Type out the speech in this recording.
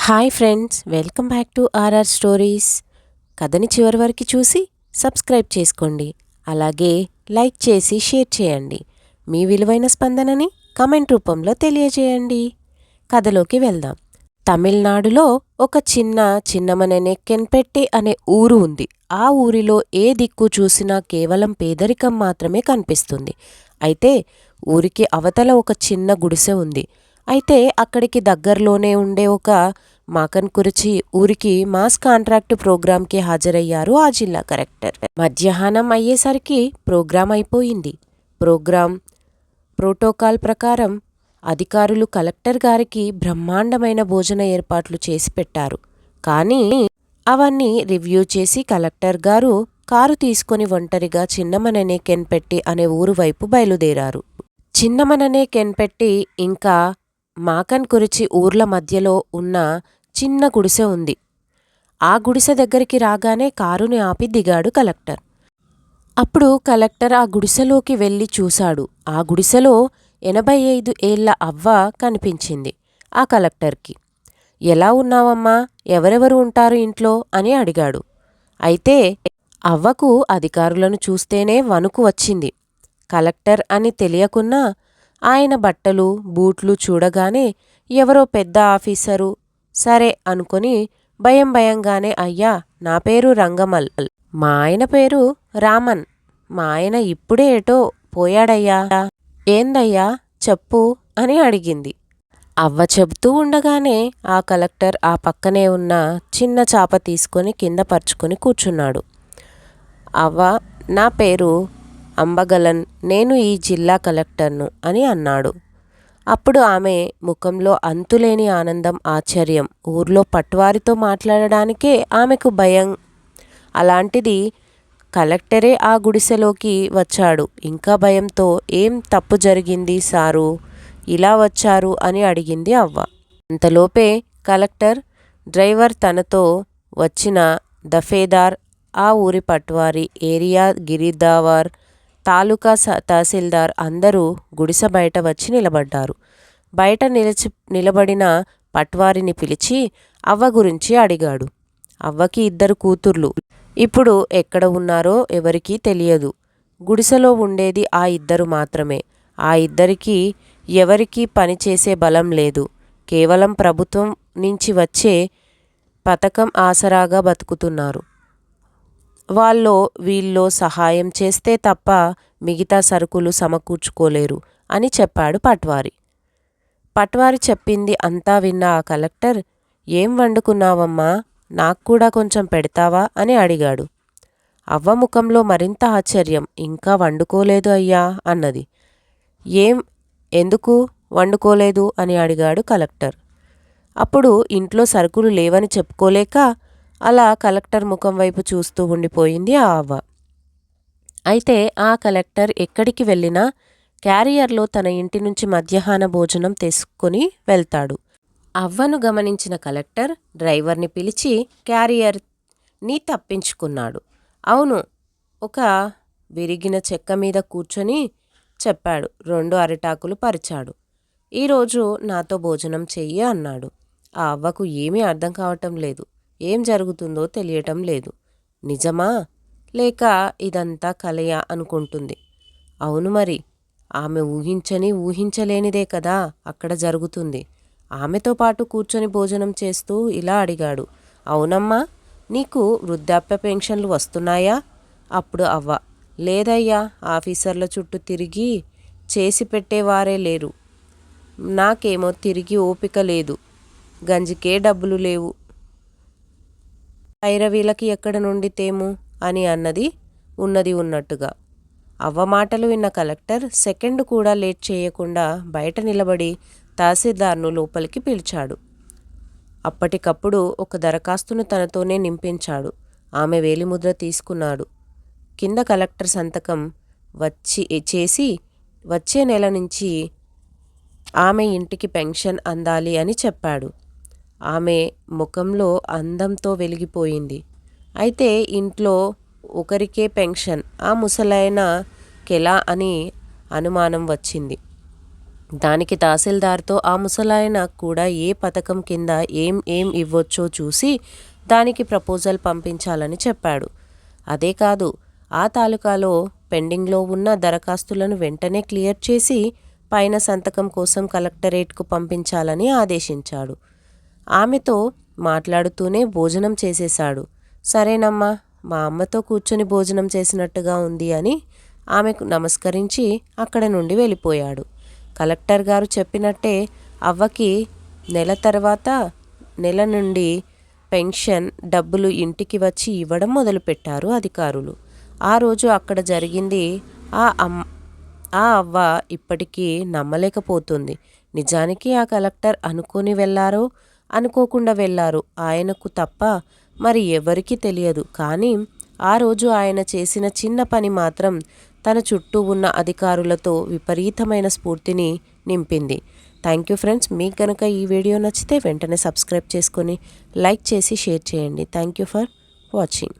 Hi friends, welcome back to RR stories. కథని చివరి వరకు చూసి సబ్స్క్రైబ్ చేసుకోండి. అలాగే లైక్ చేసి షేర్ చేయండి. మీ విలువైన స్పందనని కమెంట్ రూపంలో తెలియజేయండి. కథలోకి వెళ్దాం. తమిళనాడులో ఒక చిన్నమననే కెన్పెట్టి అనే ఊరు ఉంది. ఆ ఊరిలో ఏ దిక్కు చూసినా కేవలం పేదరికం మాత్రమే కనిపిస్తుంది. అయితే ఊరికి అవతల ఒక చిన్న గుడిసె ఉంది. అయితే అక్కడికి దగ్గరలోనే ఉండే ఒక మాకన్ కురిచి ఊరికి మాస్ కాంట్రాక్ట్ ప్రోగ్రాంకి హాజరయ్యారు ఆ జిల్లా కలెక్టర్. మధ్యాహ్నం అయ్యేసరికి ప్రోగ్రాం అయిపోయింది. ప్రోటోకాల్ ప్రకారం అధికారులు కలెక్టర్ గారికి బ్రహ్మాండమైన భోజన ఏర్పాట్లు చేసి పెట్టారు. కానీ అవన్నీ రివ్యూ చేసి కలెక్టర్ గారు కారు తీసుకొని ఒంటరిగా చిన్నమననే కెన్పెట్టి అనే ఊరు వైపు బయలుదేరారు. చిన్నమననే కెన్పెట్టి ఇంకా మాకన్ కురిచి ఊర్ల మధ్యలో ఉన్న చిన్న గుడిసె ఉంది. ఆ గుడిసె దగ్గరికి రాగానే కారుని ఆపి దిగాడు కలెక్టర్. అప్పుడు కలెక్టర్ ఆ గుడిసెలోకి వెళ్ళి చూశాడు. ఆ గుడిసెలో 85 ఏళ్ల అవ్వ కనిపించింది ఆ కలెక్టర్కి. ఎలా ఉన్నావమ్మా, ఎవరెవరు ఉంటారు ఇంట్లో అని అడిగాడు. అయితే అవ్వకు అధికారులను చూస్తేనే వణుకు వచ్చింది. కలెక్టర్ అని తెలియకున్నా ఆయన బట్టలు బూట్లు చూడగానే ఎవరో పెద్ద ఆఫీసరు సరే అనుకొని భయంగానే, అయ్యా, నా పేరు రంగమల్, మా ఆయన పేరు రామన్, మా ఆయన ఇప్పుడే ఏటో పోయాడయ్యా, ఏందయ్యా చెప్పు అని అడిగింది. అవ్వ చెబుతూ ఉండగానే ఆ కలెక్టర్ ఆ పక్కనే ఉన్న చిన్న చాప తీసుకొని కింద పరుచుకొని కూర్చున్నాడు. అవ్వ, నా పేరు అంబగలన్, నేను ఈ జిల్లా కలెక్టర్ను అని అన్నాడు. అప్పుడు ఆమె ముఖంలో అంతులేని ఆనందం, ఆశ్చర్యం. ఊర్లో పట్వారితో మాట్లాడడానికే ఆమెకు భయం. అలాంటిది కలెక్టరే ఆ గుడిసెలోకి వచ్చాడు. ఇంకా భయంతో, ఏం తప్పు జరిగింది సారు, ఇలా వచ్చారు అని అడిగింది అవ్వ. అంతలోపే కలెక్టర్ డ్రైవర్, తనతో వచ్చిన దఫేదార్, ఆ ఊరి పట్వారి, ఏరియా గిరిదావర్, తాలూకా తహసీల్దార్ అందరూ గుడిసె బయట వచ్చి నిలబడ్డారు. బయట నిలబడిన పట్వారిని పిలిచి అవ్వ గురించి అడిగాడు. అవ్వకి 2 కూతుర్లు. ఇప్పుడు ఎక్కడ ఉన్నారో ఎవరికీ తెలియదు. గుడిసెలో ఉండేది ఆ 2 మాత్రమే. ఆ 2కి ఎవరికీ పనిచేసే బలం లేదు. కేవలం ప్రభుత్వం నుంచి వచ్చే పథకం ఆసరాగా బతుకుతున్నారు. వీళ్ళో సహాయం చేస్తే తప్ప మిగతా సరుకులు సమకూర్చుకోలేరు అని చెప్పాడు పట్వారి. పట్వారి చెప్పింది అంతా విన్న ఆ కలెక్టర్, ఏం వండుకున్నావమ్మా, నాకు కూడా కొంచెం పెడతావా అని అడిగాడు. అవ్వ ముఖంలో మరింత ఆశ్చర్యం. ఇంకా వండుకోలేదు అయ్యా అన్నది. ఎందుకు వండుకోలేదు అని అడిగాడు కలెక్టర్. అప్పుడు ఇంట్లో సరుకులు లేవని చెప్పుకోలేక అలా కలెక్టర్ ముఖం వైపు చూస్తూ ఉండిపోయింది ఆ అవ్వ. అయితే ఆ కలెక్టర్ ఎక్కడికి వెళ్ళినా క్యారియర్లో తన ఇంటి నుంచి మధ్యాహ్న భోజనం తీసుకుని వెళ్తాడు. అవ్వను గమనించిన కలెక్టర్ డ్రైవర్ని పిలిచి క్యారియర్ని తప్పించుకున్నాడు. అవును, ఒక విరిగిన చెక్క మీద కూర్చొని చెప్పాడు. 2 అరిటాకులు పరిచాడు. ఈరోజు నాతో భోజనం చెయ్యి అన్నాడు. ఆ అవ్వకు ఏమీ అర్థం కావటం లేదు. ఏం జరుగుతుందో తెలియటం లేదు. నిజమా లేక ఇదంతా కలయా అనుకుంటుంది. అవును మరి, ఆమె ఊహించలేనిదే కదా అక్కడ జరుగుతుంది. ఆమెతో పాటు కూర్చొని భోజనం చేస్తూ ఇలా అడిగాడు. అవునమ్మా, నీకు వృద్ధాప్య పెన్షన్లు వస్తున్నాయా? అప్పుడు అవ్వ, లేదయ్యా, ఆఫీసర్ల చుట్టూ తిరిగి చేసి పెట్టేవారే లేరు. నాకేమో తిరిగి ఓపిక లేదు. గంజికే డబ్బులు లేవు. భైరవీలకి ఎక్కడ నుండి తేము అని అన్నది ఉన్నది ఉన్నట్టుగా. అవ్వ మాటలు విన్న కలెక్టర్ సెకండ్ కూడా లేట్ చేయకుండా బయట నిలబడి తహసీల్దార్ను లోపలికి పిలిచాడు. అప్పటికప్పుడు ఒక దరఖాస్తును తనతోనే నింపించాడు. ఆమె వేలిముద్ర తీసుకున్నాడు. కింద కలెక్టర్ సంతకం చేసి వచ్చే నెల నుంచి ఆమె ఇంటికి పెన్షన్ అందాలి అని చెప్పాడు. ఆమె ముఖంలో అందంతో వెలిగిపోయింది. అయితే ఇంట్లో ఒకరికే పెన్షన్, ఆ ముసలైన కెలా అని అనుమానం వచ్చింది. దానికి తహసీల్దార్తో ఆ ముసలాయన కూడా ఏ పథకం కింద ఏం ఇవ్వొచ్చో చూసి దానికి ప్రపోజల్ పంపించాలని చెప్పాడు. అదే కాదు, ఆ తాలూకాలో పెండింగ్లో ఉన్న దరఖాస్తులను వెంటనే క్లియర్ చేసి పైన సంతకం కోసం కలెక్టరేట్కు పంపించాలని ఆదేశించాడు. ఆమెతో మాట్లాడుతూనే భోజనం చేసేశాడు. సరేనమ్మా, మా అమ్మతో కూర్చొని భోజనం చేసినట్టుగా ఉంది అని ఆమెకు నమస్కరించి అక్కడ నుండి వెళ్ళిపోయాడు. కలెక్టర్ గారు చెప్పినట్టే అవ్వకి నెల నుండి పెన్షన్ డబ్బులు ఇంటికి వచ్చి ఇవ్వడం మొదలుపెట్టారు అధికారులు. ఆ రోజు అక్కడ జరిగింది ఆ అవ్వ ఇప్పటికీ నమ్మలేకపోతుంది. నిజానికి ఆ కలెక్టర్ అనుకొని వెళ్ళారో అనుకోకుండా వెళ్ళారు ఆయనకు తప్ప మరి ఎవరికీ తెలియదు. కానీ ఆ రోజు ఆయన చేసిన చిన్న పని మాత్రం తన చుట్టూ ఉన్న అధికారులతో విపరీతమైన స్ఫూర్తిని నింపింది. Thank you friends. మీకు కనుక ఈ వీడియో నచ్చితే వెంటనే సబ్స్క్రైబ్ చేసుకొని లైక్ చేసి షేర్ చేయండి. Thank you for watching.